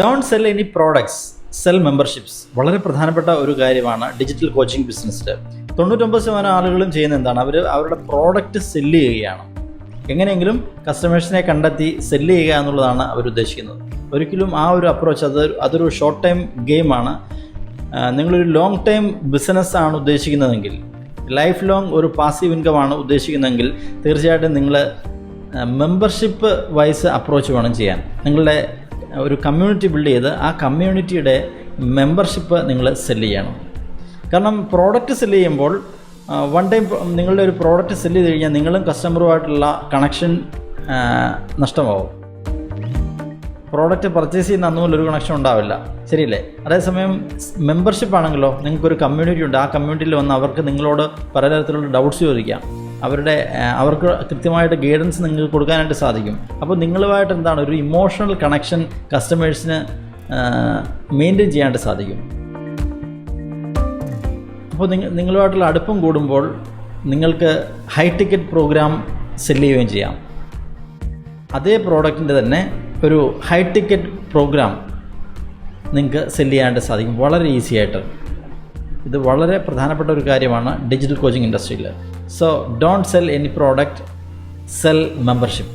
Don't sell any products, sell memberships. വളരെ പ്രധാനപ്പെട്ട ഒരു കാര്യമാണ് ഡിജിറ്റൽ കോച്ചിങ് ബിസിനസ്സിൽ. 99% ആളുകളും ചെയ്യുന്ന എന്താണ്, അവരുടെ പ്രോഡക്റ്റ് സെല്ല് ചെയ്യുകയാണ്. എങ്ങനെയെങ്കിലും കസ്റ്റമേഴ്സിനെ കണ്ടെത്തി സെല്ല് ചെയ്യുക എന്നുള്ളതാണ് അവരുദ്ദേശിക്കുന്നത്. ഒരിക്കലും ആ ഒരു അപ്രോച്ച് അതൊരു ഷോർട്ട് ടൈം ഗെയിമാണ്. നിങ്ങളൊരു ലോങ് ടൈം ബിസിനസ്സാണ് ഉദ്ദേശിക്കുന്നതെങ്കിൽ, ലൈഫ് ലോങ് ഒരു പാസീവ് ഇൻകമാണ് ഉദ്ദേശിക്കുന്നതെങ്കിൽ, തീർച്ചയായിട്ടും നിങ്ങൾ മെമ്പർഷിപ്പ് വൈസ് അപ്രോച്ച് വേണം ചെയ്യാൻ. നിങ്ങളുടെ ഒരു കമ്മ്യൂണിറ്റി ബിൽഡ് ചെയ്ത് ആ കമ്മ്യൂണിറ്റിയുടെ മെമ്പർഷിപ്പ് നിങ്ങൾ സെല്ല് ചെയ്യണം. കാരണം പ്രോഡക്റ്റ് സെല്ല് ചെയ്യുമ്പോൾ വൺ ടൈം നിങ്ങളുടെ ഒരു പ്രോഡക്റ്റ് സെല്ല് ചെയ്ത് കഴിഞ്ഞാൽ നിങ്ങളും കസ്റ്റമറുമായിട്ടുള്ള കണക്ഷൻ നഷ്ടമാവും. പ്രോഡക്റ്റ് പർച്ചേസ് ചെയ്യുന്ന അന്നുപോലൊരു കണക്ഷൻ ഉണ്ടാവില്ല, ശരിയല്ലേ? അതേസമയം മെമ്പർഷിപ്പ് ആണെങ്കിലോ, നിങ്ങൾക്കൊരു കമ്മ്യൂണിറ്റി ഉണ്ട്. ആ കമ്മ്യൂണിറ്റിയിൽ വന്ന് അവർക്ക് നിങ്ങളോട് പലതരത്തിലുള്ള ഡൗട്ട്സ് ചോദിക്കാം. അവർക്ക് കൃത്യമായിട്ട് ഗൈഡൻസ് നിങ്ങൾക്ക് കൊടുക്കാനായിട്ട് സാധിക്കും. അപ്പോൾ നിങ്ങളുമായിട്ട് എന്താണ് ഒരു ഇമോഷണൽ കണക്ഷൻ കസ്റ്റമേഴ്സിന് മെയിൻറ്റെയിൻ ചെയ്യാനായിട്ട് സാധിക്കും. അപ്പോൾ നിങ്ങളുമായിട്ടുള്ള അടുപ്പം കൂടുമ്പോൾ നിങ്ങൾക്ക് ഹൈ ടിക്കറ്റ് പ്രോഗ്രാം സെല്ല് ചെയ്യുകയും ചെയ്യാം. അതേ പ്രോഡക്റ്റിൻ്റെ തന്നെ ഒരു ഹൈ ടിക്കറ്റ് പ്രോഗ്രാം നിങ്ങൾക്ക് സെല്ല് ചെയ്യാനായിട്ട് സാധിക്കും വളരെ ഈസി ആയിട്ട്. ഇത് വളരെ പ്രധാനപ്പെട്ട ഒരു കാര്യമാണ് ഡിജിറ്റൽ കോച്ചിങ് ഇൻഡസ്ട്രിയിൽ. So don't sell any product, sell membership.